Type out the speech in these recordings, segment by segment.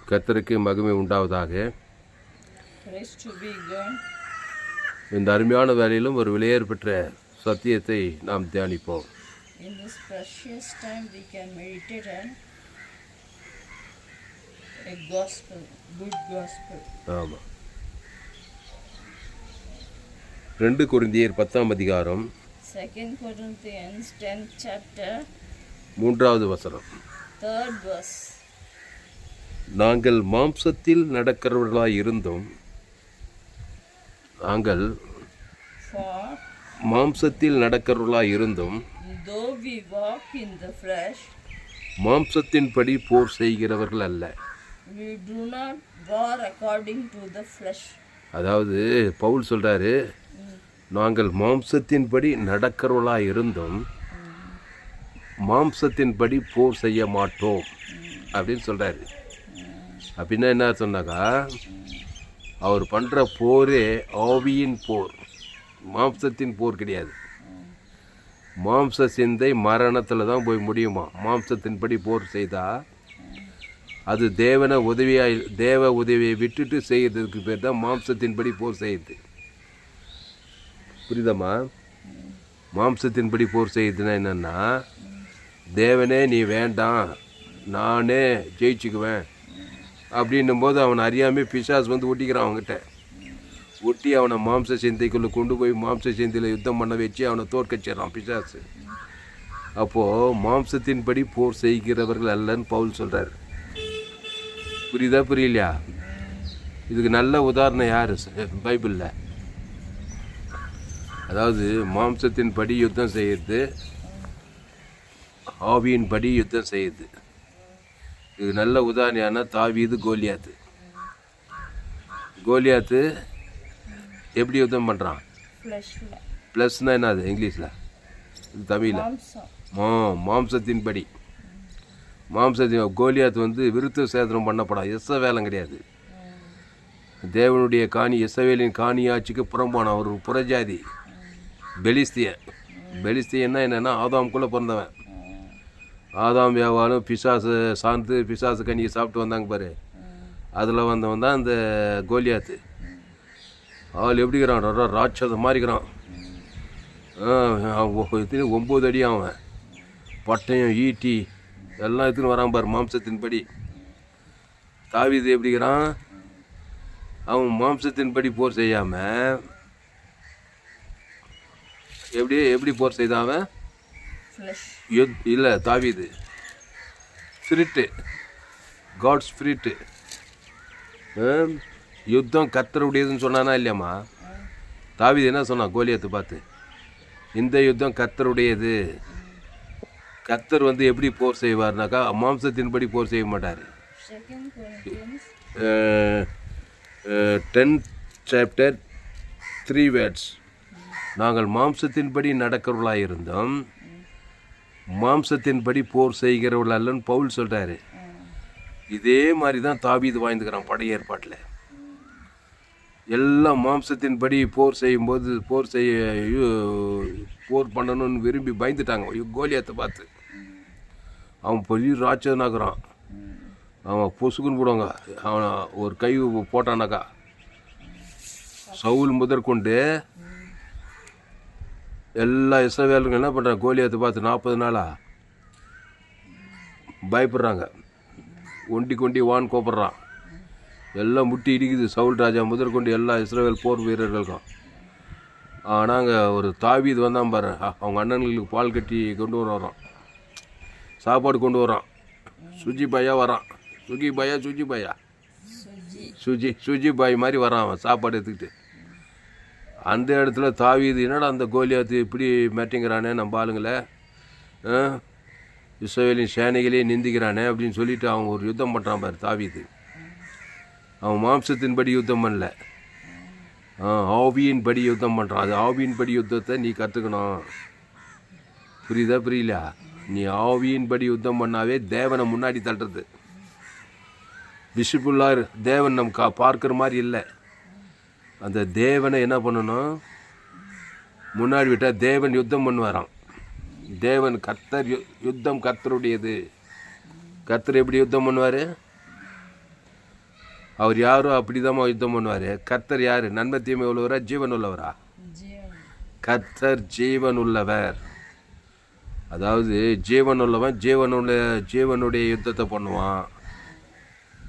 கர்த்தருக்கு மகிமை உண்டாவதாக. Praise to be God. இந்த அருமையான வேலையிலும் ஒரு விலையேற பெற்ற சத்தியத்தை நாம் தியானிப்போம். In this precious time we can meditate on a gospel, good gospel. ஆமாம். 2 கொரிந்தியர் 10ஆம் அதிகாரம் 2 Corinthians 10th chapter 3வது வசனம். 3rd verse. நாங்கள் மாம்சத்தில் நடக்கிறவர்களாய் இருந்தும் For மாம்சத்தில் நடக்கிறவர்களாய் இருந்தும் though we walk in the flesh, மாம்சத்தின்படி போர் செய்கிறவர்கள் அல்ல. we do not war according to the flesh. அதாவது பவுல் சொல்றாரு, நாங்கள் மாம்சத்தின்படி நடக்கிறவர்களாய் இருந்தும் மாம்சத்தின்படி போர் செய்ய மாட்டோம் அப்படின்னு சொல்றாரு. அப்படின்னா என்ன சொன்னாக்கா, அவர் பண்ணுற போரே ஆவியின் போர், மாம்சத்தின் போர் கிடையாது. மாம்ச சிந்தை மரணத்தில் தான் போய் முடியுமா. மாம்சத்தின்படி போர் செய்தால் அது தேவ உதவியை விட்டுட்டு செய்கிறதுக்கு பேர் தான் மாம்சத்தின்படி போர் செய்யுது. புரியுதம்மா? மாம்சத்தின்படி போர் செய்யுதுன்னா என்னென்னா, தேவனே நீ வேண்டாம், நானே ஜெயிச்சுக்குவேன் அப்படின்னும் போது அவனை அறியாமல் பிசாசு வந்து ஒட்டிக்கிறான். அவங்ககிட்ட ஒட்டி அவனை மாம்ச சிந்தைக்குள்ளே கொண்டு போய் மாம்ச சிந்தையில் யுத்தம் பண்ண வச்சு அவனை தோற்கச்சிடறான் பிசாசு. அப்போது மாம்சத்தின்படி போர் செய்கிறவர்கள் அல்லன்னு பவுல் சொல்கிறார். புரியுதா புரியலையா? இதுக்கு நல்ல உதாரணம் யார் பைபிளில்? அதாவது மாம்சத்தின்படி யுத்தம் செய்யுது, ஆவியின்படி யுத்தம் செய்யுது. இது நல்ல உதாரணம்னா தாவீது, கோலியாத்து. கோலியாத்து எப்படி யுத்தம் பண்ணுறான்? ப்ளஸ்னா என்னது இங்கிலீஷில், தமிழில்? மாம்சத்தின்படி. கோலியாத்து வந்து விருத்த சேதனம் பண்ணப்படாது, வேலை கிடையாது. தேவனுடைய காணி, இஸ்ரவேலின் காணியாட்சிக்கு புறம்பான ஒரு புறஜாதி, பெலிஸ்தியன்னா என்னென்னா ஆதாமுக்குள்ளே பிறந்தவன். ஆதாம் வியாபாரம் பிசாசு சார்ந்து பிசாசு கனியை சாப்பிட்டு வந்தாங்க பாரு, அதில் வந்தவன் தான் இந்த கோலியாத்து. அவள் எப்படிக்கிறான்? ராட்சதம் மாறிக்கிறான். 9 அடி அவன், பட்டயம் ஈட்டி எல்லாம் எடுத்துன்னு வரான் பாரு மாம்சத்தின்படி. தாவீது எப்படிக்கிறான்? அவன் மாம்சத்தின்படி போர் செய்யாமல் எப்படி போர் செய்தான் அவன்? இல்லை, தாவீது ஸ்பிரிட்டு, காட் ஸ்பிரிட்டு. யுத்தம் கர்த்தருடையதுன்னு சொன்னானா இல்லையாம்மா? தாவீது என்ன சொன்னான் கோலியாத்தை பார்த்து? இந்த யுத்தம் கர்த்தருடையது. கர்த்தர் வந்து எப்படி போர் செய்வார்னாக்கா மாம்சத்தின்படி போர் செய்ய மாட்டார். 10th chapter 3 words. நாங்கள் மாம்சத்தின்படி நடக்கிறவர்களாக இருந்தோம், மாம்சத்தின்படி போர் செய்கிறவர்கள் அல்லன்னு பவுல் சொல்கிறாரு. இதே மாதிரி தான் தாவீது வாழ்ந்துக்கிறான் படை ஏற்பாட்டில். எல்லாம் மாம்சத்தின்படி போர் செய்யும்போது போர் பண்ணணும்னு விரும்பி பயந்துட்டாங்க கோலியாத்தை பார்த்து. அவன் பெரிய ராட்சதனாக்குறான். அவன் பொசுக்குன்னு போடுவாங்க. அவனை ஒரு கை போட்டானாக்கா சவுல் முதற்கொண்டு எல்லா இஸ்ரவேலரும் என்ன பண்ணுறாங்க, கோலியாத்தை பார்த்து 40 நாளாக பயப்படுறாங்க. ஒண்டி வான் கூப்பிட்றான். எல்லாம் முட்டி இடிக்குது. சவுல் ராஜா முதற்கொண்டு எல்லா இஸ்ரவேல் போர் வீரர்களுக்கும். ஆனால் அங்கே ஒரு தாவீது வந்தான் பாரு, அவங்க அண்ணன்களுக்கு பால் கட்டி கொண்டு வரான், சாப்பாடு கொண்டு வரான். சுஜி பாய் மாதிரி வரான் அவன் சாப்பாடு எடுத்துக்கிட்டு. அந்த இடத்துல தாவீது, என்னடா அந்த கோலியாத்து இப்படி மிரட்டிங்கிறானே நம்ம ஆளுங்களை, இஸ்ரவேலின் சேனைகளே நிந்திக்கிறானே அப்படின்னு சொல்லிட்டு அவன் ஒரு யுத்தம் பண்ணுறான் பாரு தாவீது. அவன் மாம்சத்தின்படி யுத்தம் பண்ணல, ஆவியின்படி யுத்தம் பண்ணுறான். அது ஆவியின்படி யுத்தத்தை நீ கற்றுக்கணும். புரியுதா புரியல? நீ ஆவியின்படி யுத்தம் பண்ணாவே தேவனை முன்னாடி தள்ளுறது. விசிபிளாக தேவன் நம்ம பார்க்குற மாதிரி இல்லை. அந்த தேவனை என்ன பண்ணணும், முன்னாடி விட்டால் தேவன் யுத்தம் பண்ணுவாராம். தேவன் கர்த்தர், யுத்தம் கர்த்தருடையது. கர்த்தர் எப்படி யுத்தம் பண்ணுவார்? அவர் யாரும் அப்படிதாம்மா யுத்தம் பண்ணுவார். கர்த்தர் யார்? நன்மை தீமை உள்ளவரா, ஜீவன் உள்ளவரா? கர்த்தர் ஜீவன் உள்ளவர். அதாவது ஜீவன் உள்ளவன் ஜீவனுடைய யுத்தத்தை பண்ணுவான்.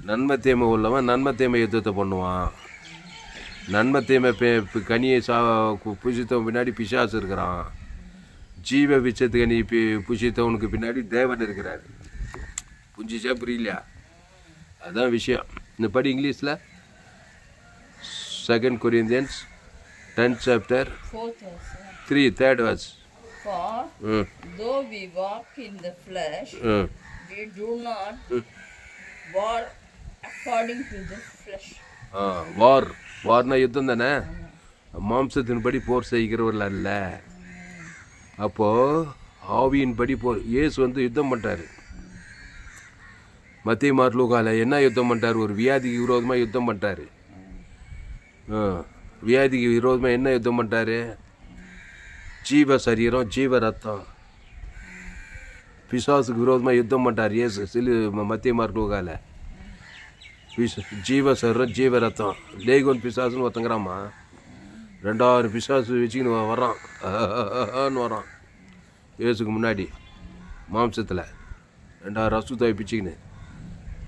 நன்மை தீமை உள்ளவன் நன்மை தீமை யுத்தத்தை பண்ணுவான். நன்மை தீமை கனியை புசித்தவன் பின்னாடி பிசாசு இருக்கிறான். ஜீவ விச்சத்து கனி புசித்தவனுக்கு பின்னாடி தேவன் இருக்கிறார். புரிஞ்சிச்சா புரியலையா? அதுதான் விஷயம். இந்த படி இங்கிலீஷில் 2 Corinthians 10 chapter 3 3rd verse. For though we walk in the flesh, we do not war according to the flesh. Warna யுத்தம் தானே. மாம்சத்தின்படி போர் செய்கிறவர்கள் அல்ல. அப்போது ஆவியின்படி போர். இயேசு வந்து யுத்தம் பண்ணுறாரு. மத்திய மார்லூகால என்ன யுத்தம் பண்ணிட்டார்? ஒரு வியாதிக்கு விரோதமாக யுத்தம் பண்ணிட்டாரு. வியாதிக்கு விரோதமாக என்ன யுத்தம் பண்ணிட்டாரு? ஜீவ சரீரம் ஜீவ ரத்தம். பிசாசுக்கு விரோதமாக யுத்தம் பண்ணிட்டார் இயேசு மத்திய மார்லூகால. ஜீவ சரீரம் ஜீவ ரத்தம். லேகோன் பிசாசுன்னு ஒருத்தங்கிறாமா 2000 பிசாசு வச்சுக்கின்னு வரான் இயேசுக்கு முன்னாடி மாம்சத்தில் 2000 அசுத்தாய் பிச்சுக்கின்னு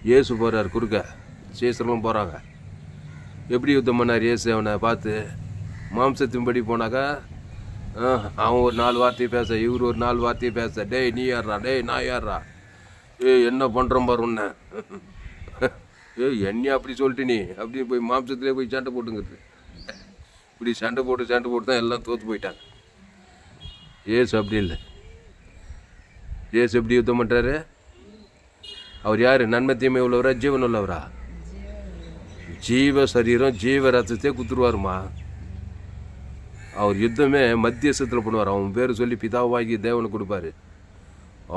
இயேசு போகிறார் குறுக்க. சேசரெல்லாம் போகிறாங்க. எப்படி யுத்தம் பண்ணார் இயேசு? அவனை பார்த்து மாம்சத்தின்படி போனாக்கா அவன் ஒரு 4 வார்த்தையை பேச, இவர் ஒரு 4 வார்த்தையை பேச. டேய் நீ யார்றா, டேய் நான் யார்றா, என்ன பண்ணுறோம் பாரு உன்னை, என்னையா அப்படி சொல்லிட்டு நீ அப்படி போய் மாம்சத்திலே போய் சண்டை போட்டுங்கிறது. இப்படி சண்டை போட்டு தான் எல்லாம் தோற்று போயிட்டாங்க. ஏசு அப்படி இல்லை. ஏசு எப்படி யுத்தம் பண்ணுறாரு? அவர் யார்? நன்மை தீமை உள்ளவரா, ஜீவன் உள்ளவரா? ஜீவ சரீரம் ஜீவ ரத்தத்தையே குத்துருவாருமா. அவர் யுத்தமே மத்தியஸ்தத்தில் பண்ணுவார். அவன் பேர் சொல்லி பிதாவாகி தேவனை கொடுப்பாரு.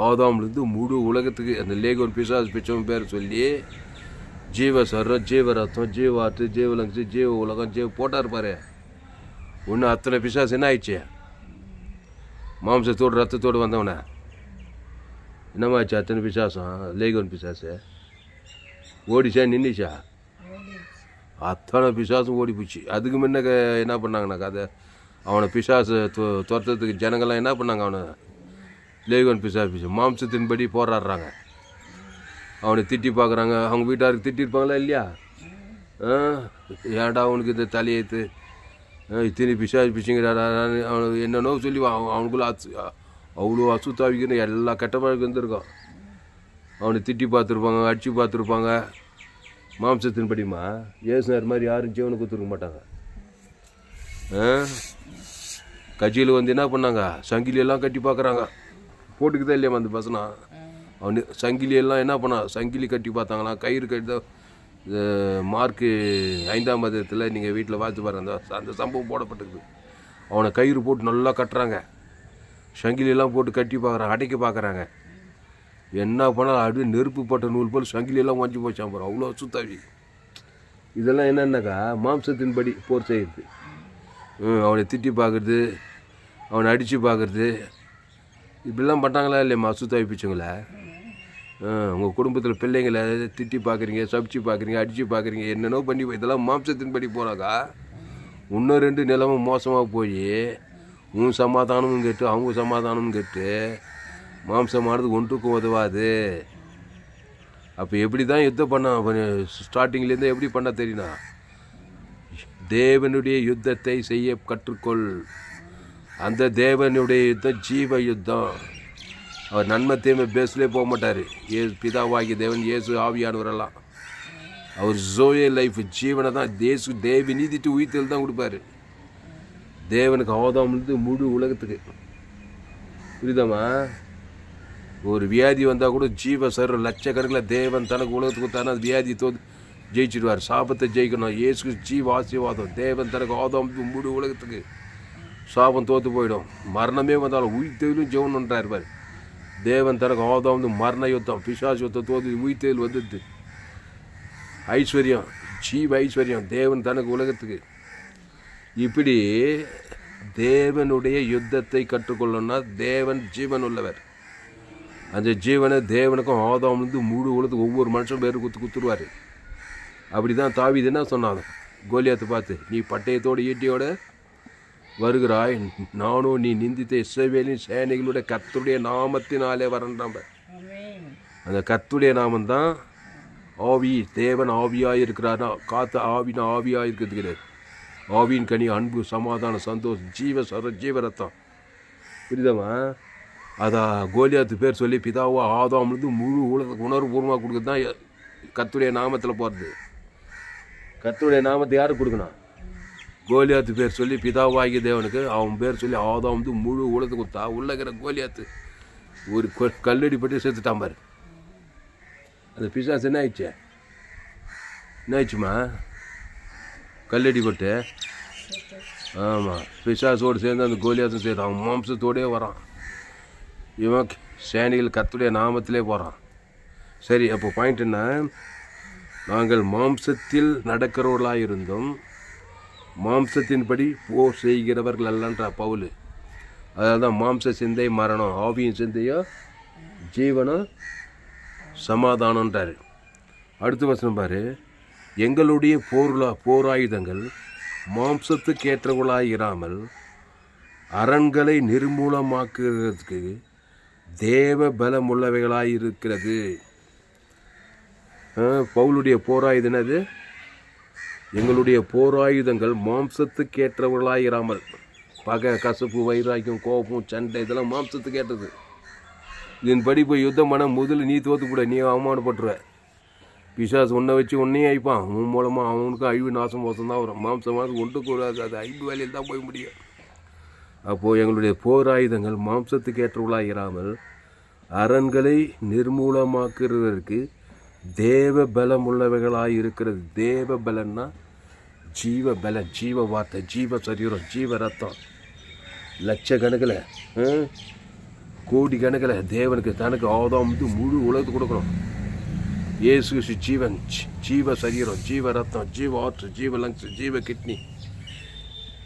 ஆதாம்லேருந்து முழு உலகத்துக்கு அந்த லேகோன் பிசாசு பிச்சவன் பேர் சொல்லி ஜீவ சரீரம் ஜீவ ரத்தம் ஜீவ ஆற்று ஜீவ லங்ஸு ஜீவ உலகம் ஜீவ போட்டார் பாரு. ஒன்று அத்தனை பிசாசு என்ன ஆயிடுச்சு? மாம்சத்தோடு ரத்தத்தோடு வந்தவனே என்னமாச்சு? அத்தனை பிசாசம் லேகோன் பிசாசு ஓடிச்சா நின்றுச்சா? அத்தனை பிசாசும் ஓடி போச்சு. அதுக்கு முன்ன என்ன பண்ணாங்கனாக்கா அதை அவனை பிசாசு துரத்துறதுக்கு ஜனங்கள்லாம் என்ன பண்ணாங்க? அவனை லேகோன் பிசாசு மாம்சத்தின்படி போராடுறாங்க. அவனை திட்டி பார்க்குறாங்க. அவங்க வீட்டாருக்கு திட்டிருப்பாங்களா இல்லையா? ஏன்டா அவனுக்கு இந்த தலையேற்று இத்தனை பிசாசு பிச்சுங்கிறாடான்னு அவனுக்கு என்னென்னோ சொல்லி அவனுக்குள்ள அவ்வளோ அசுத்தாவிக்குன்னு எல்லா கெட்ட பழக்கம் வந்துருக்கும். அவனை திட்டி பார்த்துருப்பாங்க, அடித்து பார்த்துருப்பாங்க. மாம்சத்தின்படிமா ஏசுனார் மாதிரி யாரும் ஜீவனை கொடுத்துருக்க மாட்டாங்க. கட்சியில் வந்து என்ன பண்ணாங்க? சங்கிலியெல்லாம் கட்டி பார்க்குறாங்க. போட்டுக்குதான் இல்லையா அந்த பசனா? அவனு சங்கிலியெல்லாம் என்ன பண்ணான்? சங்கிலி கட்டி பார்த்தாங்களாம். கயிறு கட்டி தான் மார்க்கு 5ஆம் அதிகாரத்தில் நீங்கள் வீட்டில் பார்த்து பாருங்க, அந்த சம்பவம் போடப்பட்டிருக்கு. அவனை கயிறு போட்டு நல்லா கட்டுறாங்க. சங்கிலியெல்லாம் போட்டு கட்டி பார்க்குறாங்க, அடைக்க பார்க்குறாங்க. என்ன பண்ணால் அப்படியே நெருப்பு போட்ட நூல் போல் சங்கிலியெல்லாம் வாங்கி போச்சான் போகிறோம். அவ்வளோ சுத்தாவி. இதெல்லாம் என்னென்னாக்கா மாம்சத்தின்படி போர் செய்யுது. அவனை திட்டி பார்க்குறது, அவனை அடித்து பார்க்குறது, இப்படிலாம் பண்ணாங்களா இல்லையம்மா அசுத்தாவி பிச்சுங்களா? உங்கள் குடும்பத்தில் பிள்ளைங்களை திட்டி பார்க்குறீங்க, சபிச்சு பார்க்குறீங்க, அடித்து பார்க்குறீங்க, என்னென்னோ பண்ணி இதெல்லாம் மாம்சத்தின்படி போனாக்கா இன்னும் 2 நிலமும் மோசமாக போய் உன் சமாதானமும் கேட்டு அவங்க சமாதானமும் கேட்டு மாம்சமானது ஒன்றுக்கும் உதவாது. அப்போ எப்படி தான் யுத்தம் பண்ண ஸ்டார்டிங்லேருந்து எப்படி பண்ண தெரியுனா? தேவனுடைய யுத்தத்தை செய்ய கற்றுக்கொள். அந்த தேவனுடைய யுத்தம் ஜீவ யுத்தம். அவர் நன்மை தீமை பேஸ்லேயே போக மாட்டார். பிதாவாகிய தேவன் இயேசு ஆவியானவரெல்லாம் அவர் ஜோயே லைஃப் ஜீவனை தான் தேவி நீதிட்டு உயிர்த்தல் தான் கொடுப்பாரு. தேவனுக்கு ஆதாம்லேருந்து முழு உலகத்துக்கு. புரியுதாம்மா? ஒரு வியாதி வந்தால் கூட ஜீவ சர்ற லட்சக்கணக்கில் தேவன் தனக்கு உலகத்துக்கு கொடுத்தானா அது வியாதி ஜெயிச்சிடுவார். சாபத்தை ஜெயிக்கணும். இயேசு ஜீவ ஆசீர்வாதம். தேவன் தனக்கு ஆதாம் முழு உலகத்துக்கு. சாபம் தோற்று போயிடும். மரணமே வந்தாலும் உயிர்த்தெயிலும் ஜெவன்ன்றா இருப்பார். தேவன் தனக்கு ஆதாம் மரண யுத்தம் பிசாசு யுத்தம் தோற்று உயிர்த்தெயில் வந்துடுது. ஐஸ்வர்யம் ஜீவ ஐஸ்வர்யம் தேவன் தனக்கு உலகத்துக்கு. இப்படி தேவனுடைய யுத்தத்தை கற்றுக்கொள்ளணும்னா தேவன் ஜீவன் உள்ளவர். அந்த ஜீவனை தேவனுக்கும் ஆதாம்லேருந்து முழு உலகத்துக்கு ஒவ்வொரு மனுஷன் பேர் குத்துருவார். அப்படி தான் தாவீது என்ன சொன்னாங்க கோலியாத்தை பார்த்து, நீ பட்டயத்தோடு ஈட்டியோடு வருகிறாய், நானும் நீ நிந்தித்த இஸ்ரவேலின் சேனைகளுடைய கர்த்தருடைய நாமத்தினாலே வரண்டாம்ப. அந்த கர்த்தருடைய நாமந்தான் ஆவி. தேவன் ஆவியாக இருக்கிறார்னா காற்று ஆவினா ஆவியாக இருக்கிறது கிடையாது. ஆவியின் கனி அன்பு, சமாதானம், சந்தோஷம், ஜீவரத்தம். புரியுதாமா? அதான் கோலியாத்து பேர் சொல்லி பிதாவோ ஆதாம்லேருந்து முழு உலகத்துக்கு உணர்வுபூர்வமாக கொடுக்குறது தான் கர்த்தருடைய நாமத்தில் போகிறது. கர்த்தருடைய நாமத்தை யாருக்கு கொடுக்கணும்? கோலியாத்து பேர் சொல்லி பிதாவாகிய தேவனுக்கு அவன் பேர் சொல்லி ஆதாம் வந்து முழு உலகத்துக்கு கொடுத்தா உள்ளகிற கோலியாத்து ஒரு கல்லடி பட்டு சேர்த்துட்டான் பாரு. அந்த பிசாசு என்ன ஆயிடுச்சு? என்ன ஆயிடுச்சுமா? கல்லடி பட்டு. ஆமாம், பிசாசோடு சேர்ந்து அந்த கோலியாத்தும் சேர்த்து அவன் மாம்சத்தோடே வரான். இவன் சேனைகள் கர்த்தருடைய நாமத்திலே போகிறான். சரி, அப்போ பாயிண்ட் என்ன? நாங்கள் மாம்சத்தில் நடக்கிறவர்களாக இருந்தும் மாம்சத்தின்படி போர் செய்கிறவர்கள் அல்லன்ற பவுல். அதாவது தான் மாம்ச சிந்தை மரணம், ஆவியின் சிந்தையோ ஜீவனோ சமாதானன்றார். அடுத்த வசனம் பாரு, எங்களுடைய போராயுதங்கள் மாம்சத்துக்கு ஏற்றவர்களாக இராமல் அரண்களை நிர்மூலமாக்குறதுக்கு தேவ பலம் உள்ளவைகளாக இருக்கிறது. பவுலுடைய போராயுதம் அது. எங்களுடைய போராயுதங்கள் மாம்சத்துக்கு ஏற்றவர்களாக இராமல், பகை, கசப்பு, வைராக்கியம், கோபம், சண்டை இதெல்லாம் மாம்சத்துக்கு ஏற்றது. இதன்படி போய் யுத்தம் பண்ண முதல்ல நீ தோத்துக்கூட, நீ அவமானப்பட்டுருவ. பிசாசு ஒன்றை வச்சு ஒன்றையும் அழிப்பான். உன் மூலமாக அவனுக்கு அழிவு நாசம் மோசம் தான் வரும். மாம்சமாக ஒன்று கூடாது, அது ஐந்து வேலையில் தான் போய் முடியும். அப்போது எங்களுடைய போராயுதங்கள் மாம்சத்துக்கு ஏற்றவர்களாக இராமல் அரண்களை நிர்மூலமாக்குறதற்கு தேவ பலம் உள்ளவைகளாக இருக்கிறது. தேவ பலன்னா ஜீவ பலம், ஜீவ வார்த்தை, ஜீவ சரீரம், ஜீவ ரத்தம். லட்சக்கணக்கில் கோடி கணக்கில் தேவனுக்கு தனக்கு ஆதாம் வந்து முழு உலகத்துக்கு கொடுக்கணும். இயேசு ஜீவன், ஜீவ சரீரம், ஜீவ ரத்தம், ஜீவ ஆற்று, ஜீவ லங்ஸ், ஜீவ கிட்னி.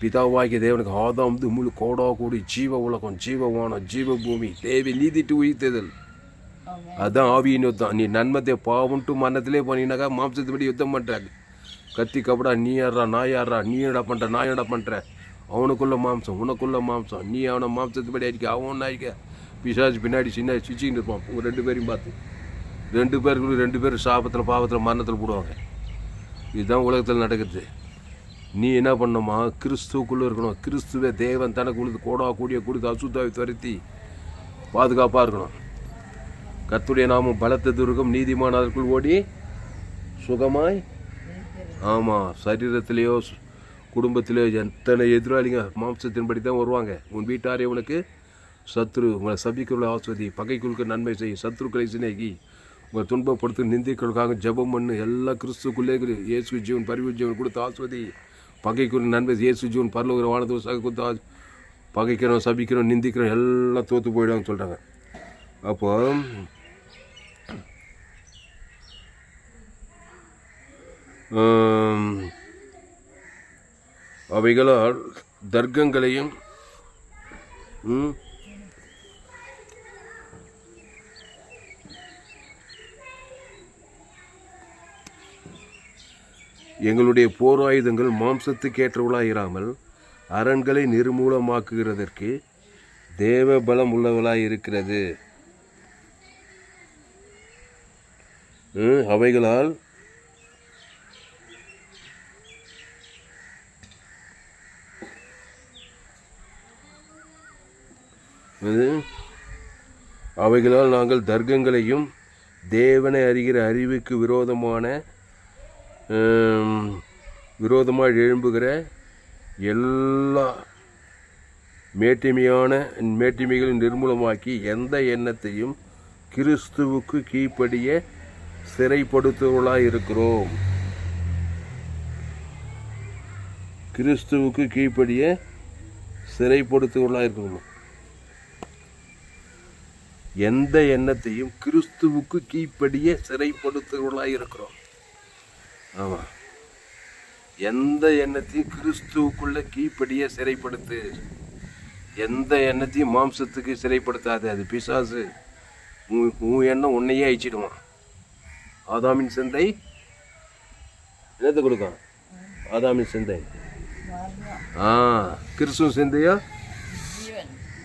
பிதாவாகிய தேவனுக்கு ஆதாம் வந்து முழு கோடா கூடி ஜீவ உலகம், ஜீவ வானம், ஜீவ பூமி, தேவை நீதிட்டு உயிர்த்ததல். அதுதான் ஆவியின் யுத்தம். நீ நன்மத்தை பாவம்ட்டு மரணத்திலே போனீங்கன்னாக்கா மாம்சத்துப்படி யுத்தம் பண்ணுறாங்க. கத்தி கபடா, நீ யாரா நான் யாரா, நீ என்னடா பண்ணுற நான் என்னடா பண்ணுறேன், அவனுக்குள்ள மாம்சம் உனக்குள்ள மாம்சம், நீ அவனை மாம்சத்துப்படி அடிக்க அவன் அடிக்க. பிசாசு பின்னாடி சின்ன சிச்சின்னு இருப்பான். உங்கள் ரெண்டு பேரையும் பார்த்து ரெண்டு பேரும் சாபத்தில் பாவத்தில் மரணத்தில் போடுவாங்க. இதுதான் உலகத்தில் நடக்குது. நீ என்ன பண்ணணுமா? கிறிஸ்துவுக்குள்ளே இருக்கணும். கிறிஸ்துவே தேவன் தனக்கு உள்ளது கோடா கூடிய கொடுத்து அசுத்தாவை துரத்தி பாதுகாப்பாக இருக்கணும். கர்த்தருடைய நாமம் பலத்த துருகம், நீதிமான அதற்குள் ஓடி சுகமாய். ஆமாம், சரீரத்திலேயோ குடும்பத்திலேயோ எத்தனை எதிராளிங்க மாம்சத்தின்படி தான் வருவாங்க. உன் வீட்டாரே உனக்கு சத்ரு, உங்களை சபிக்கிறவளை ஆஸ்வதி, பகைக்குழுக்கு நன்மை செய், சத்ருக்களை சிநேகி, உங்களை துன்பப்படுத்து நிந்திகளுக்காக ஜெபம் பண்ணு. எல்லாம் கிறிஸ்துக்குள்ளே இயேசு ஜீவன் பரிவு ஜீவன் கொடுத்து ஆஸ்வதி. பகைக்குழு நன்மை இயேசு ஜீவன் பரலோகிற வானத்தை சக கொடுத்து பகைக்கிறோம், சபிக்கிறோம், நிந்திக்கிறோம், எல்லாம் தோற்று போயிடுவாங்கன்னு சொல்கிறாங்க. அப்போ அவைகளால் தர்க்கங்களையும் எங்களுடைய போராயுதங்கள் மாம்சத்துக்கு ஏற்றவர்களாக இராமல் அரண்களை நிர்மூலமாக்குகிறதற்கு தேவ பலம் உள்ளவர்களாக இருக்கிறது. அவைகளால் நாங்கள் தர்க்கங்களையும் தேவனை அறிகிற அறிவுக்கு விரோதமாக எழும்புகிற எல்லா மேட்டிமைகளும் நிர்மூலமாக்கி எந்த எண்ணத்தையும் கிறிஸ்துவுக்கு கீழ்ப்படிய சிறைப்படுத்துவர்களாக இருக்கிறோம். கிறிஸ்துவுக்கு கீழ்ப்படிய சிறைப்படுத்துவர்களாக இருக்கணும். எந்த எண்ணத்தையும் கிறிஸ்துவுக்கு கீழ்ப்படிய சிறைப்படுத்துவர்களாக இருக்கிறோம். ஆமாம், எந்த எண்ணத்தையும் கிறிஸ்துவுக்குள்ள கீழ்ப்படிய சிறைப்படுத்து. எந்த எண்ணத்தையும் மாம்சத்துக்கு சிறைப்படுத்தாது. அது பிசாசு. உன் எண்ணம் உன்னையே அழிச்சிடுவான். ஆதாமின் சிந்தை என்னத்தை கொடுக்கும்? ஆதாமின் சிந்தை கிறிஸ்துவ சிந்தையா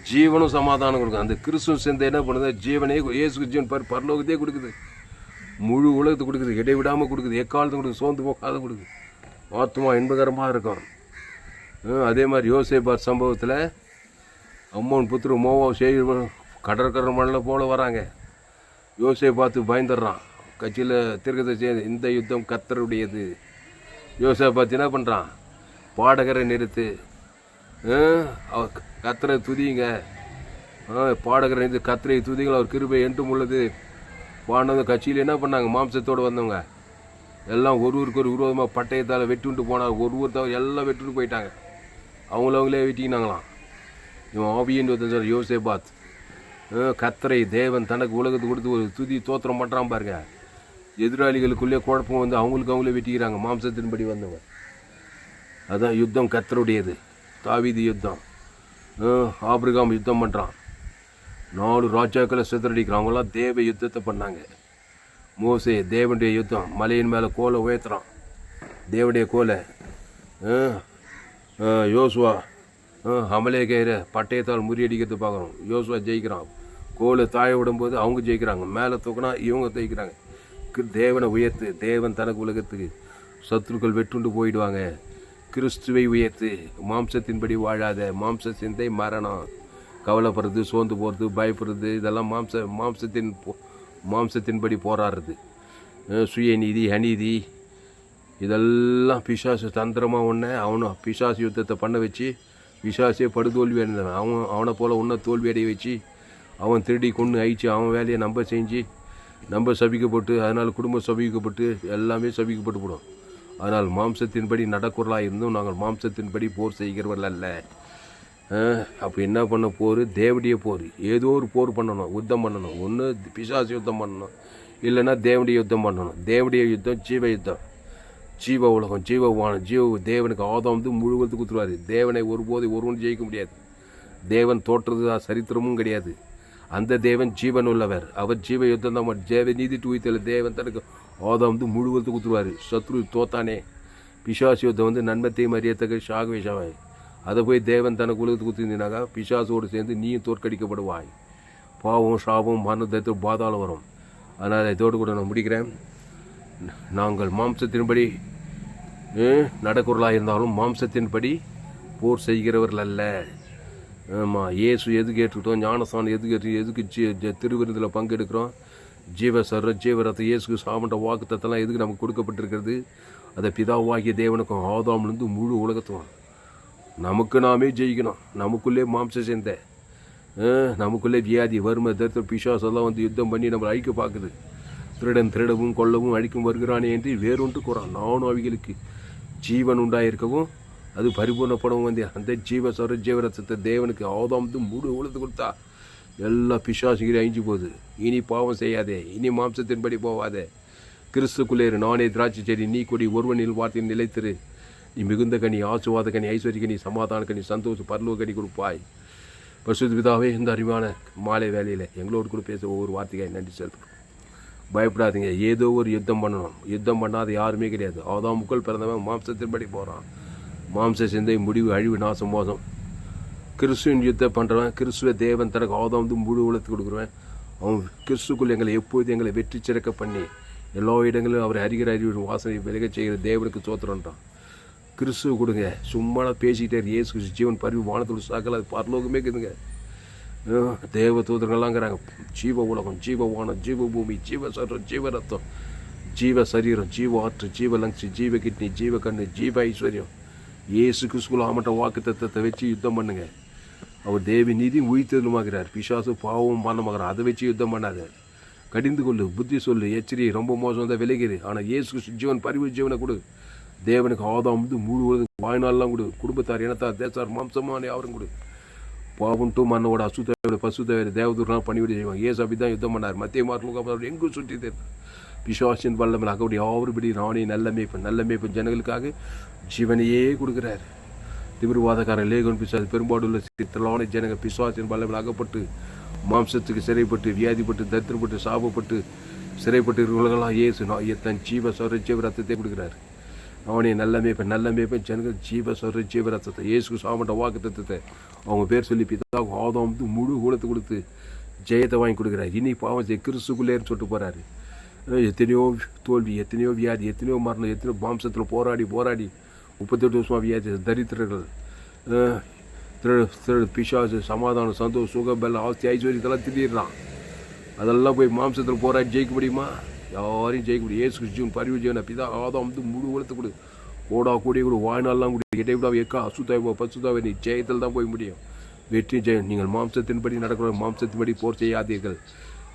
ஜீவனும் சமாதானம் கொடுக்கும். அந்த கிறிஸ்துவ சிந்தை என்ன பண்ணுது? ஜீவனே இயேசு ஜீவன் பரலோகத்தையே கொடுக்குது, முழு உலகத்தை கொடுக்குது, இடைவிடாமல் கொடுக்குது, எக்காலத்தை கொடுக்குது, சோர்ந்து போக்காத கொடுக்குது. ஆத்மா இன்பகரமாக இருக்கும். அதே மாதிரி யோசேபார் சம்பவத்தில் அம்மோன் புத்திர மோவா செய்ய கடற்கரை மண்ணில் போல வராங்க. யோசே பார்த்து பயந்துடுறான். கட்சியில் திருக்கத்தை இந்த யுத்தம் கர்த்தருடையது. யோசே பார்த்து என்ன பண்ணுறான்? பாடகரை நிறுத்து, கர்த்தரை துதிங்க, பாடகரை நிறுத்து, கர்த்தரை துதிங்கள், அவர் கிருபை என்றும் உள்ளது. பாண்டவங்க கட்சியில் என்ன பண்ணாங்க? மாம்சத்தோடு வந்தவங்க எல்லாம் ஒருவருக்கு ஒரு விரோதமாக பட்டயத்தால் வெட்டுண்டு போனாங்க. ஒருத்தவங்க எல்லாம் வெட்டுண்டு போயிட்டாங்க. அவங்களே வெட்டிக்கினாங்களாம். இவன் ஆவியின் ஒருத்தன் யோசேபாத் கர்த்தரை தேவன் தனக்கு உலகத்துக்கு கொடுத்து ஒரு துதி தோத்திரம் பண்ணுறான் பாருங்க. எதிராளிகளுக்குள்ளே குழப்பம் வந்து அவங்களே வெட்டிக்கிறாங்க, மாம்சத்தின்படி வந்தவங்க. அதான் யுத்தம் கர்த்தருடையது. தாவீது யுத்தம், ஆபிரகாம் யுத்தம் பண்ணுறான். 4 ராஜாக்களை சிதறடிக்கிறான். அவங்களாம் தேவ யுத்தத்தை பண்ணாங்க. மோசே தேவனுடைய யுத்தம், மலையின் மேலே கோலை உயர்த்துறான், தேவனுடைய கோலை. யோசுவா அமலேகேர பட்டயத்தால் முறியடிக்கிறது பார்க்குறோம். யோசுவா ஜெயிக்கிறான். கோலை தாய விடும்போது அவங்க ஜெயிக்கிறாங்க. மேலே தூக்கினா இவங்க ஜெயிக்கிறாங்க. தேவனை உயர்த்து, தேவன் தனக்கு உலகத்துக்கு சத்துருக்கள் வெட்டுண்டு போயிடுவாங்க. கிறிஸ்துவை உயர்த்து, மாம்சத்தின்படி வாழாத. மாம்ச சிந்தை மரணம், கவலைப்படுறது, சோர்ந்து போகிறது, பயப்படுறது, இதெல்லாம் மாம்சத்தின்படி போராடுறது. சுயநீதி, அநீதி, இதெல்லாம் பிசாசு தந்திரமாக அவனும் பிசாசு யுத்தத்தை பண்ண வச்சு பிசாசே படுதோல்வி அடைந்தவன். அவனை போல் இன்னும் தோல்வி அடைய வச்சு அவன் திருடி கொண்டு அழிச்சு அவன் வேலையை நம்ம செஞ்சு நம்ம சபிக்கப்பட்டு, அதனால் குடும்பம் சபிக்கப்பட்டு எல்லாமே சபிக்கப்பட்டு போடும். அதனால் மாம்சத்தின்படி நடக்குறலாக இருந்தும் நாங்கள் மாம்சத்தின்படி போர் செய்கிறவர்கள் அல்ல. அப்போ என்ன பண்ண போர்? தேவடைய போர். ஏதோ ஒரு போர் பண்ணணும், யுத்தம் பண்ணணும். ஒன்று பிசாசு யுத்தம் பண்ணணும், இல்லைன்னா தேவடைய யுத்தம் பண்ணணும். தேவடைய யுத்தம் ஜீவ யுத்தம், ஜீவ உலகம், தேவனுக்கு ஆதாம் வந்து முழுவதுக்கு கொடுத்துருவார். தேவனை ஒருபோது ஒருவன் ஜெயிக்க முடியாது. தேவன் தோற்றது சரித்திரமும் கிடையாது. அந்த தேவன் ஜீவன் உள்ளவர். அவர் ஜீவ யுத்தம் தான். தேவ நீதி தூய்த்தல தேவன் தனக்கு ஆதாம் வந்து முழுவதுக்கு கொடுத்துருவார். சத்ரு தோத்தானே. பிசாசு யுத்தம் வந்து நன்மத்தையும் அறியத்தக்க சாகவேஷாவாய். அதை போய் தேவன் தனக்கு உலகத்துக்கு கொடுத்துருந்தீனாக்கா பிசாசோடு சேர்ந்து நீயும் தோற்கடிக்கப்படுவாய். பாவம், சாபம், மரணத்தை பாதாளம் வரும். அதனால் இதோடு கூட நான் முடிக்கிறேன். நாங்கள் மாம்சத்தின்படி நடக்குறலாக இருந்தாலும் மாம்சத்தின்படி போர் செய்கிறவர்கள் அல்ல. ஆமாம், இயேசு எதுக்கு ஏற்றுக்கிட்டோம்? ஞானஸ்தானம் எதுக்கு திருவிருந்தில் பங்கெடுக்கிறோம்? ஜீவரத்தை இயேசுக்கு சாமன்ற வாக்குத்தத்தெல்லாம் எதுக்கு நமக்கு கொடுக்கப்பட்டிருக்கிறது? அதை பிதாவாகிய தேவனுக்கும் ஆதாம்லேருந்து முழு உலகத்துவம் நமக்கு நாமே ஜெயிக்கணும். நமக்குள்ளே மாம்ச சேர்ந்த, நமக்குள்ளே வியாதி, வறுமை, தரித்திரம், பிசாசெல்லாம் வந்து யுத்தம் பண்ணி நம்மளை அழிக்க பார்க்குது. திருடவும் கொல்லவும் அழிக்கும் வருகிறானே என்று வேறொன்று கூறான். நானும் அவைகளுக்கு ஜீவன் உண்டாயிருக்கவும் அது பரிபூர்ணப்படவும் வந்தேன். அந்த ஜீவரசத்தை தேவனுக்கு ஆதாம் வந்து முழு உலகத்து கொடுத்தா எல்லா பிசாசுகிரி அழிஞ்சு போகுது. இனி பாவம் செய்யாதே, இனி மாம்சத்தின்படி போவாதே. கிறிஸ்துக்குள்ளேரு. நானே திராட்சை செடி, நீ கொடி, ஒருவனில் வார்த்தையில் நிலைத்திரு. நீ மிகுந்த கனி, ஆசுவாத கனி, ஐஸ்வர்ய கனி, சமாதான கனி, சந்தோஷ பரலோக கனி கொடுப்பாய். பரிசுத்த பிதாவே, இந்த அறிவான மாலை வேலையில் எங்களோடு கூட பேச ஒவ்வொரு வார்த்தைக்காக நன்றி செலுத்துகிறோம். பயப்படாதீங்க. ஏதோ ஒரு யுத்தம் பண்ணணும். யுத்தம் பண்ணாத யாருமே கிடையாது. ஆதாமுக்குள் பிறந்தவன் மாம்சத்தின்படி போகிறான். மாம்ச சிந்தை, முடிவு, அழிவு, நாசம், மோசம். கிறிஸ்துவின் யுத்தம் பண்ணுறவன், கிறிஸ்துவ தேவன் தனக்கு ஆதாம் வந்து முழு உலகத்து கொடுக்குறவன். அவன் கிறிஸ்துக்குள் எங்களை எப்போது எங்களை வெற்றி சிறக்க பண்ணி எல்லா இடங்களிலும் அவரை அறிகிற அறிவு வாசனை விலகச் செய்கிற தேவனுக்கு சோத்திரன்றான். கிறிஸ்துவ கொடுங்க. சும்மா பேசிக்கிட்டே இயேசு கிறிஸ்து ஜீவன் பரிவு வானத்தோடு சாக்கல அது பரலோகமே இருக்குதுங்க. தேவ தூதர்கள்லாங்கிறாங்க. ஜீவ உலகம், ஜீவ வானம், ஜீவ பூமி, ஜீவ சரம், ஜீவ ரத்தம், ஜீவ சரீரம், ஜீவ ஆற்று, ஜீவ லங்ஸ், ஜீவ கிட்னி, ஜீவ கண்ணு, ஜீவ ஐஸ்வர்யம். இயேசு கிறிஸ்துக்குள்ள ஆமட்ட வாக்கு தத்தத்தை வச்சு யுத்தம் பண்ணுங்க. அவர் தேவி நீதி உயிர்த்தெழுமாகிறார். பிசாசு பாவம் மரணமாகிறார். அதை வச்சு யுத்தம் பண்ணாத. கடிந்து கொள்ளு, புத்தி சொல்லு, எச்சரி. ரொம்ப மோசம் தான் விலகிடு. ஆனால் இயேசு கிறிஸ்து ஜீவன் பரிவு ஜீவனை கொடு. தேவனுக்கு ஆதாம் வந்து முழு வாய்நாள்லாம் கொடு. குடும்பத்தார், இனத்தார், தேசார், மாம்சமான யாரும் கொடு. பாவன்ட்டு மண்ணோட அசுத்த பசுத்தேவரை தேவதூர்லாம் பணிவிட செய்வாங்க. ஏசு அப்படி தான் யுத்தம் பண்ணார். மத்திய மார்க்கு எங்கும் சுற்றி தேர் பிசாசின் வல்லமில் அகப்படி ஆவருபடி ராணி நல்ல மேய்ப்பு ஜனங்களுக்காக ஜீவனையே கொடுக்குறார். திமிர்வாதக்காரன் லேகன் பிசாசு பெரும்பாடுள்ள திரளான ஜனங்கள் பிசாசின் வல்லமில் அகப்பட்டு மாம்சத்துக்கு சிறைப்பட்டு வியாதிப்பட்டு தரித்திரப்பட்டு சாபப்பட்டு சிறைப்பட்டு இருக்கிறவர்களெல்லாம் இயேசு தன் ஜீவ ஜீவ ரத்தத்தை கொடுக்குறாரு. அவனே நல்ல மேய்ப்பன் ஜனங்கள் ஜீவ ரத்தத்தை இயேசு சாமட்ட வாக்கு தத்துவத்தை அவங்க பேர் சொல்லி பிதாவுக்கு ஆதாம் வந்து முழு ஊழத்தை கொடுத்து ஜெயத்தை வாங்கி கொடுக்குறாரு. இனி பாவம் செய்ய கிறிஸ்துக்குள்ளேன்னு சொல்லிட்டு போகிறாரு. எத்தனையோ தோல்வி, எத்தனையோ வியாதி, எத்தனையோ மரணம், எத்தனையோ மாம்சத்தில் போராடி 38 வருஷமாக வியாதி, தரித்திரர்கள், பிசாசு, சமாதானம், சந்தோஷம், சுகம், பெல்லம், ஆஸ்தி, ஐஸ்வர்யத்தெல்லாம் திடீர்றான். அதெல்லாம் போய் மாம்சத்தில் போராடி ஜெயிக்க முடியுமா? யாரையும் ஜெயிக்க முடியும். இயேசு கிறிஸ்துவின் பரிவு ஜீவனை பிதா ஆதாம் வந்து முழு உலகத்தை கொடு, கோடா கூடிய கொடு, வாழ்நாள்லாம் கொடு, இடைவிடா எக்கா அசுத்தாவோ பசுத்தாவே நீ ஜெயத்தில் தான் போய் முடியும். வெற்றி ஜெயம். நீங்கள் மாம்சத்தின்படி நடக்கிற மாம்சத்தின்படி போர் செய்யாதீர்கள்.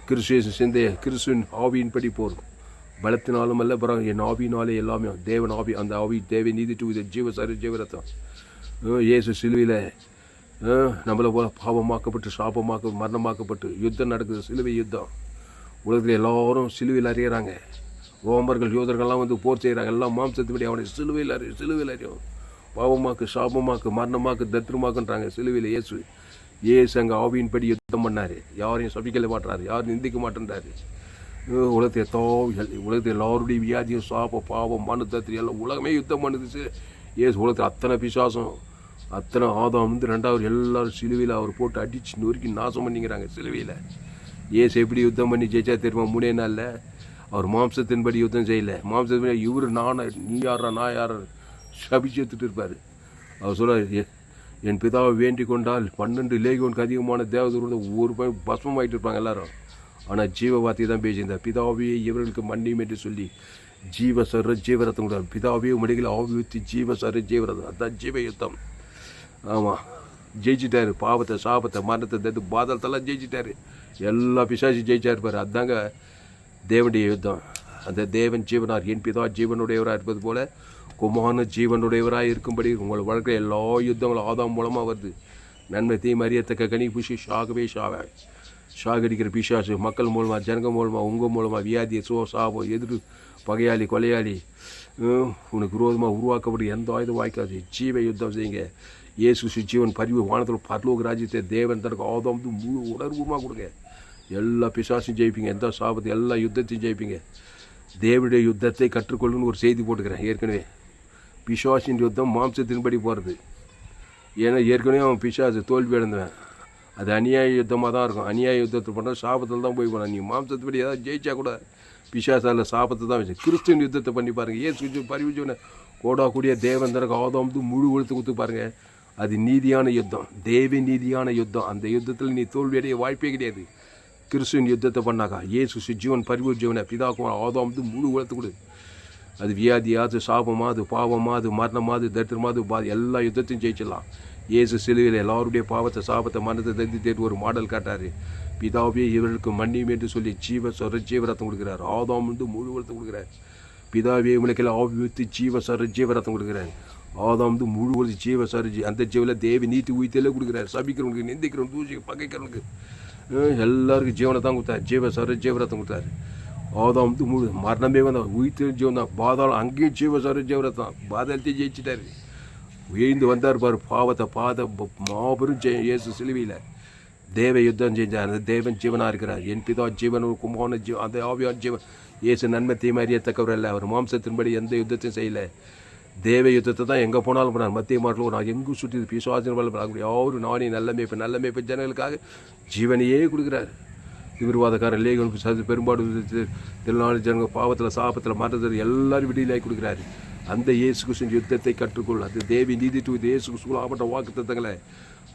கிறிஸ்துவின் சிந்தைய கிறிஸ்துவின் ஆவியின்படி போர். பலத்தினாலும் அல்ல, பிறகு என் ஆவியினாலே எல்லாமே தேவன் ஆவி, அந்த ஆவி தேவை நீதி டு ஜீவரத்தம். இயேசு சிலுவையில் நம்மளை போல பாவமாக்கப்பட்டு மரணமாக்கப்பட்டு யுத்தம் நடக்குது. சிலுவை யுத்தம். உலகத்தில் எல்லாரும் சிலுவையில் அறியறாங்க. ரோமர்கள் யோதர்கள்லாம் வந்து போர் செய்கிறாங்க. எல்லாம் மாம்சத்துபடி அவனை சிலுவையில் அறியும். பாவமாக்கு, சாபமாக்கு, மரணமாக்கு, தத்ருமாக்குன்றாங்க. சிலுவையில் இயேசு அங்கே ஆவியின்படி யுத்தம் பண்ணார். யாரையும் சபிக்கல மாட்டாரு, யாரும் நிந்திக்க மாட்டேன்றாரு. உலகத்தில் எல்லாருடைய வியாதியும் சாபம் பாவம் மனு தத்திரி எல்லாம் உலகமே யுத்தம் பண்ணுது. இயேசு உலகத்தில் அத்தனை பிசாசம், அத்தனை ஆதாம் வந்து 2வது எல்லாரும் சிலுவையில் அவர் போட்டு அடிச்சு நொறுக்கி நாசம் பண்ணிக்கிறாங்க. சிலுவையில் இயேசு எப்படி யுத்தம் பண்ணி ஜெயிச்சா தெரியுமா? 3 நாளில். அவர் மாம்சத்தின்படி யுத்தம் செய்யலை. மாம்சத்தின்படி இவர் நீ யாரா நான் யார சபிச்சு எடுத்துட்டு இருப்பார். அவர் சொல்கிறார், என் பிதாவை வேண்டிக் கொண்டால் 12 லேகியோனுக்கு அதிகமான தேவதூரோட ஒரு பஸ்மமாயிட்டு இருப்பாங்க எல்லாரும். ஆனால் ஜீவ வார்த்தை தான் பேசியிருந்தார். பிதாவே இவர்களுக்கு மன்னியும் என்று சொல்லி ஜீவரத்தம் கூட பிதாவே மடிகள் ஆவி ஊற்றி ஜீவரத்தம். அதுதான் ஜீவ யுத்தம். ஆமாம், ஜெயிச்சிட்டாரு. பாவத்தை, சாபத்தை, மரணத்தை, பாதலத்தெல்லாம் ஜெயிச்சிட்டாரு. எல்லா பிசாசி ஜெயிச்சா இருப்பார். அதுதாங்க தேவனுடைய யுத்தம். அந்த தேவன் ஜீவனார், என் பிதா ஜீவனுடையவராக இருப்பது போல குமாரன ஜீவனுடையவராக இருக்கும்படி உங்களை வளர்க்குற எல்லா யுத்தங்களும் ஆதாம் மூலமாக வருது. நன்மை தீமை அறியத்தக்க கனி புஷி ஷாகடிக்கிற பிசாசு மக்கள் மூலமாக, ஜனங்கள் மூலமாக, உங்கள் மூலமாக வியாதி, சாபம், எதிர் பகையாளி, கொலையாளி, உனக்கு விரோதமாக உருவாக்கப்படும் எந்த ஆயுதம் வாய்க்காது. ஜீவ யுத்தம் செய்யுங்க. இயேசு ஜீவன் பரிவு வானத்தில் பரலோக ராஜ்யத்தை தேவன் தனக்கு ஆதாம் வந்து முழு உணர்வுமாக கொடுங்க. எல்லா பிசாசையும் ஜெயிப்பீங்க. எந்த சாபத்தை, எல்லா யுத்தத்தையும் ஜெயிப்பீங்க. தேவனுடைய யுத்தத்தை கற்றுக்கொள்ளுன்னு ஒரு செய்தி போட்டுக்கிறேன். ஏற்கனவே பிசாசின் யுத்தம் மாம்சத்தின்படி போகிறது. ஏன்னா ஏற்கனவே அவன் பிசாசு தோல்வி அடைந்தவன். அது அநியாய யுத்தமாக தான் இருக்கும். அநியாய யுத்தத்தை பண்ணால் சாபத்தில் தான் போய் போனான். நீ மாம்சத்துப்படி ஏதாவது ஜெயிச்சா கூட பிசாசால சாபத்தை தான் வச்சு. கிறிஸ்துவின் யுத்தத்தை பண்ணி பாருங்கள். இயேசு பரிவுச்சவனை கோடா கூடிய தேவன் தனக்கு ஆதாம் வந்து முழு உழுத்து கொடுத்து பாருங்கள். அது நீதியான யுத்தம், தேவ நீதியான யுத்தம். அந்த யுத்தத்தில் நீ தோல்வியடைய வாய்ப்பே கிடையாது. கிறிஸ்துவின் யுத்தத்தை பண்ணாக்கா இயேசு ஜீவன் பரிவு ஜீவனை பிதாக்கும் ஆதாம் வந்து முழு உழுத்து கொடு. அது வியாதியாது, சாபமாது, பாவமாது, மரணமாது, தரித்திரமாது, எல்லா யுத்தத்தையும் ஜெயிச்சிடலாம். இயேசு சிலுவையில் எல்லாருடைய பாவத்தை, சாபத்தை, மரணத்தை தரித்து ஒரு மாடல் காட்டார். பிதாவே இவர்களுக்கு மன்னியும் என்று சொல்லி ஜீவரத்தம் கொடுக்குறாரு. ஆதாம் வந்து முழு உழுத்து கொடுக்குறாரு. பிதாவே உலகில் ஆவி ஊற்றி ஜீவரத்தம் கொடுக்குறாரு. ஆதாம் வந்து முழு உழுத்து அந்த ஜீவில் தேவி நீதி உயிர்த்தலே கொடுக்குறாரு. சபிக்கிறவனுக்கு, நிந்திக்கிறவனுக்கு, தூசிக்கு, பகைக்கிறவனுக்கு எல்லாருக்கும் ஜீவனை தான் கொடுத்தாரு. ஜீவரத்தம் கொடுத்தாரு. ஆதாம் வந்து முழு மரணமே வந்தான். உயிர்த்த ஜீவன் தான். பாதாளம் அங்கேயும் ஜீவரத்தம். பாதாளத்தையும் ஜெயிச்சிட்டாரு. உயர்ந்து வந்தார் பாரு. பாவத்தை மாபெரும் இயேசு சிலுவையில் தேவ யுத்தம் செஞ்சார். அந்த தேவன் ஜீவனாக இருக்கிறார். என் பிதா ஜீவன், குமாரன ஜீவன், அந்த ஆவியான் ஜீவன். இயேசு நன்மை தீமை அறியத்தக்கவர் அல்ல. அவர் மாம்சத்தின்படி எந்த யுத்தத்தையும் செய்யலை. தேவ யுத்தத்தை தான் எங்கே போனாலும் போனார். மத்திய மாட்டில் நான் எங்கும் சுற்றி பிசுவாசன பலம் யாரும் நானே நல்ல மேய்ப்பு ஜனங்களுக்காக ஜீவனையே கொடுக்குறாரு. தீவிரவாதக்காரன் லேகன் பெரும்பாடு திருநாள் ஜனங்கள் பாவத்தில், சாபத்தில், மரணத்தில் எல்லாரும் விடுதலையாகி கொடுக்குறாரு. அந்த இயேசு கிறிஸ்துவின் யுத்தத்தை கற்றுக்கொள். அது தேவி நீதி டு இயேசு கிறிஸ்துவில் ஆப்பட்ட வாக்கு தத்தங்களை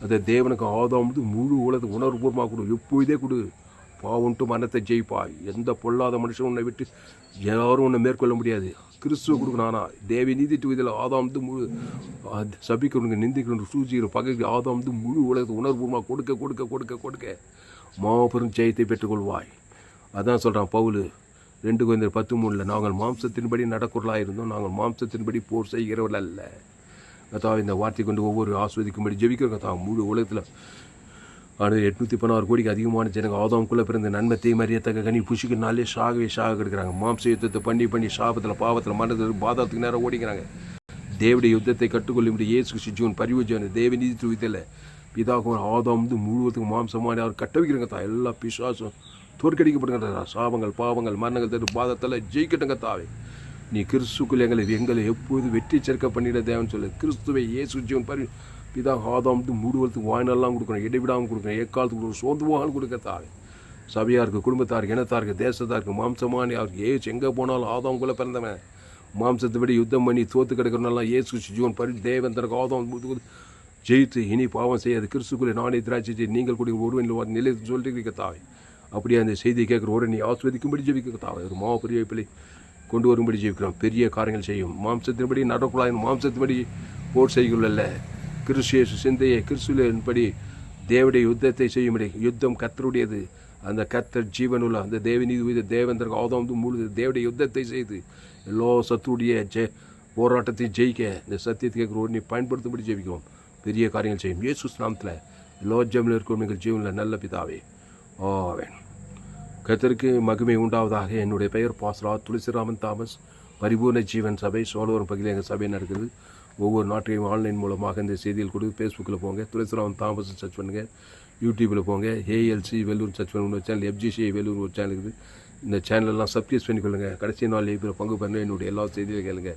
அந்த தேவனுக்கு ஆதாம் வந்து முழு உலகத்தை உணர்வுபூர்வமாக கொடு. எப்போதே கொடு. பாவன்ட்டு மரணத்தை ஜெயிப்பாய். எந்த பொல்லாத மனுஷன் உன்னை விட்டு யாரும் உன்னை மேற்கொள்ள முடியாது. கிறிஸ்துவ கொடுக்கணும். ஆனால் தேவி நீதி டு இதில் ஆதாம் வந்து முழு சபிக்கிறவனுக்கு, நிந்திக்கிறவனுக்கு, சூழ்ச்சிக்கிற பகைக்கு ஆதாம் வந்து முழு உலகத்தை உணர்வுபூர்வமாக கொடுக்க கொடுக்க கொடுக்க கொடுக்க மாபெரும் ஜெயத்தை பெற்றுக்கொள்வாய். அதான் சொல்கிறான் பவுல் 2 Corinthians 13 நாங்கள் மாம்சத்தின்படி நடக்குறலாக இருந்தோம், நாங்கள் மாம்சத்தின்படி போர் செய்கிறவர்கள் அல்ல. கர்த்தாவே இந்த வார்த்தை கொண்டு ஒவ்வொரு ஆஸ்வதிக்கும்படி ஜெபிக்கிறோம். கர்த்தாவே முழு உலகத்தில் 816 கோடிக்கு அதிகமான ஜனங்க ஆதாம்குள்ளே பிறந்த நன்மை தீமை அறியத்தக்க கனி புஷிக்கு சாக கெடுக்கிறாங்க. மாம்ச யுத்தத்தை பண்ணி சாபத்தில், பாவத்தில், மரணத்தில், பாதாளத்துக்கு நேரம் ஓடிக்கிறாங்க. தேவடைய யுத்தத்தை கற்றுக்கொள்ளும்படி இயேசு ஜீவன் பரிவு ஜீவன் தேவ நீதி துவித்தில் பிதாக்கும் ஆதாம் வந்து முழுவதுக்கும் மாம்சமான அவர் கட்ட வைக்கிறங்க தா. எல்லா பிசாசும் தோற்கடிக்கப்படுங்க. சாபங்கள் பாவங்கள் மரணங்கள் தரு பாதத்தில் ஜெயிக்கட்டுங்க தாவே. நீ கிறிஸ்துக்குள் எங்களை எப்போது வெற்றி சேர்க்க பண்ணிட தேவன் சொல்லு. கிறிஸ்துவை இயேசு ஜீவன் பாரு. பிதா ஆதாம் வந்து முழுவதுக்கு வாய்நாளெலாம் கொடுக்கணும், இடைவிடாமல் கொடுக்கணும், எக்காலத்துக்கு கொடுக்கணும், சோர்ந்து போகாமல் கொடுக்க தாவே. சபையாருக்கு, குடும்பத்தாருக்கு, இனத்தாருக்கு, தேசத்தாருக்கு, மாம்சமான அவருக்கு ஏசு எங்கே போனாலும் ஆதாம்குள்ளே பிறந்தவன். மாம்சத்தை விட யுத்தம் பண்ணி தோற்று கிடக்கிறனால இயேசு ஜீவன் பரி தேவன் தனக்கு ஆதாம் ஜெயித்து இனி பாவம் செய்யாது கிறிஸ்துக்குள்ளே நானே திராட்சை நீங்கள் கூட ஒருவன் நிலை சொல்லிட்டு தாவே. அப்படியே அந்த செய்தியை கேட்குற ஒரு நீ ஆஸ்வதிக்கும்படி ஜெபிக்க தாவே. ஒரு பெரிய பிள்ளை கொண்டு வரும்படி ஜெபிக்கிறோம். பெரிய காரியங்கள் செய்யும். மாம்சத்தின்படி நடக்கூடாது, மாம்சத்தின்படி போர் செய்யுள்ள கிறிஸ்து சிந்தையை கிறிஸ்துவின்படி தேவனுடைய யுத்தத்தை செய்யும்படி. யுத்தம் கர்த்தருடையது. அந்த கர்த்தர் ஜீவனுள்ள அந்த தேவநீதி தேவந்தருக்கு ஆதாம் முழு தேவனுடைய யுத்தத்தை செய்து எல்லா சத்துடைய போராட்டத்தையும் ஜெயிக்க இந்த சத்தியத்தை கேட்குற நீ பயன்படுத்தும்படி ஜெபிக்கிறோம். பெரிய காரியங்கள் செய்யும் இயேசு நாமத்தில். எல்லா ஜெபமில் இருக்கும் எங்கள் ஜீவனில் நல்ல பிதாவே. ஆமென். கர்த்தருக்கு மகிமை உண்டாவதாக. என்னுடைய பெயர் பாஸ்ரா துளசிராமன் தாமஸ். பரிபூர்ண ஜீவன் சபை சோழவரம் பகுதியில் எங்கள் சபை நடக்குது. ஒவ்வொரு நாட்டையும் ஆன்லைன் மூலமாக இந்த செய்திகள் கொடுத்து ஃபேஸ்புக்கில் போங்க, துளசிராமன் தாமஸ் சர்ச் பண்ணுங்கள். யூடியூப்பில் போங்க, ஏஎல்சி வேலூர் சர்ச் பண்ண ஒரு சேனல், எஃப்ஜிசி வேலூர் ஒரு சேனல் இருக்குது. இந்த சேனலெல்லாம் சப்ஸ்கிரைப் பண்ணிக்கொள்ளுங்க. கடைசி நாள் இதில் பங்கு பண்ண என்னுடைய எல்லா செய்தியும் கேளுங்க.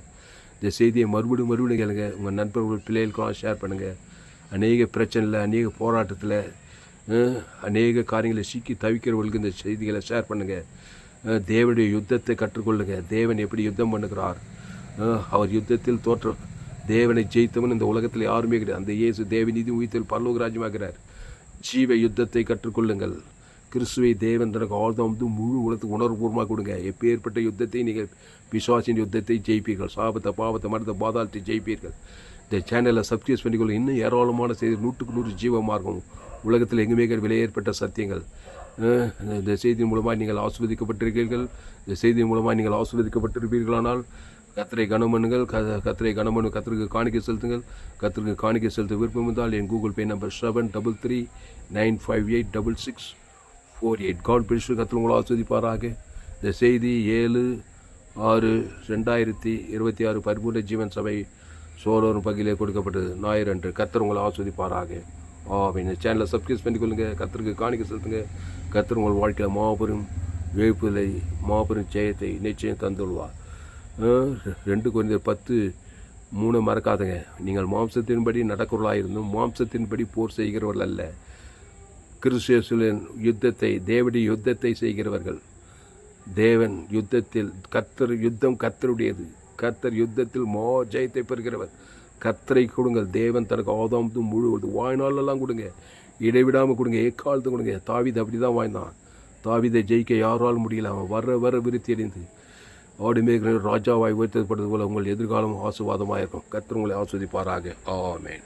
இந்த செய்தியை மறுபடியும் கேளுங்க. உங்கள் நண்பர்கள் பிள்ளைகளுக்கெல்லாம் ஷேர் பண்ணுங்கள். அநேக பிரச்சனையில், அநேக போராட்டத்தில், அநேக காரியங்களை சிக்கி தவிக்கிறவர்களுக்கு இந்த செய்திகளை ஷேர் பண்ணுங்கள். தேவனுடைய யுத்தத்தை கற்றுக்கொள்ளுங்க. தேவன் எப்படி யுத்தம் பண்ணுகிறார். அவர் யுத்தத்தில் தோற்ற தேவனை ஜெயித்தவன் இந்த உலகத்தில் யாருமே கிடையாது. அந்த இயேசு தேவநீதி உயிர்த்தல் பரலோக ராஜ்யமாகிறார். ஜீவ யுத்தத்தை கற்றுக்கொள்ளுங்கள். கிறிஸ்துவை தேவன் தனக்கு ஆழ்ந்தம் வந்து முழு உலகத்துக்கு உணர்வுபூர்வமாக கொடுங்க. எப்பேற்பட்ட யுத்தத்தை நீங்கள் பிசாசின் யுத்தத்தை ஜெயிப்பீர்கள். சாபத்தை பாவத்தை மரணத்தை பாதாளத்தை ஜெயிப்பீர்கள். இந்த சேனலை சப்ஸ்கிரைப் பண்ணிக்கொள்ள. இன்னும் ஏராளமான செய்தி 100க்கு 100 ஜீவ மார்க்கம் உலகத்தில் எங்குமே விலையேற்பட்ட சத்தியங்கள். இந்த செய்தியின் மூலமாக நீங்கள் ஆஸ்வதிக்கப்பட்டிருக்கிறீர்கள். இந்த செய்தியின் மூலமாக நீங்கள் ஆஸ்வதிக்கப்பட்டிருப்பீர்களானால் கர்த்தரை கனமனுங்கள். கர்த்தரை கனமனு கர்த்தருக்கு காணிக்கை செலுத்துங்கள். கர்த்தருக்கு காணிக்கை செலுத்த விருப்பம் இருந்தால் என் கூகுள் பே நம்பர் 7339586648. காட் பிரிஷு கர்த்தர் உங்களை ஆஸ்வதிப்பாராக. இந்த செய்தி 7/6/2026 பரிபூர்ண ஜீவன் சபை சோழரும் பகுதியிலே கொடுக்கப்பட்டது ஞாயிறு அன்று. கர்த்தர் உங்களை ஆஸ்வதிப்பாராக. இந்த சேனலை சப்ஸ்கிரைப் பண்ணிக்கொள்ளுங்க. கர்த்தருக்கு காணிக்கை செலுத்துங்க. கர்த்தர் உங்கள் வாழ்க்கையில் மாபெரும் விழிப்புலை மாபெரும் ஜெயத்தை நிச்சயம் தந்துள்ளார். 2 Corinthians 10:3 மறக்காதுங்க. நீங்கள் மாம்சத்தின்படி நடக்கிறவர்களாயிருந்தும் மாம்சத்தின்படி போர் செய்கிறவர்கள் அல்ல, கிறிஸ்துவின் யுத்தத்தை தேவனுடைய யுத்தத்தை செய்கிறவர்கள். தேவன் யுத்தத்தில் கர்த்தர் யுத்தம் கர்த்தருடையது. கர்த்தர் யுத்தத்தில் ஜெயத்தை பெறுகிறவர். கர்த்தரை கொடுங்கள். தேவன் தனக்கு ஆதாம் முழுவது வாய்நாளெல்லாம் கொடுங்க, இடைவிடாமல் கொடுங்க, எக்காலத்து கொடுங்க. தாவீது அப்படி தான் வாழ்ந்தான். தாவீதை ஜெயிக்க யாராலும் முடியல. அவன் வர விருத்தி அடைந்து ஆடு மேய்கிற ராஜாவாய் உயர்த்தப்படுவது போல உங்கள் எதிர்காலம் ஆசீர்வாதமாக இருக்கும். கர்த்தர் உங்களை ஆஸ்வதிப்பாராக. ஆமென்.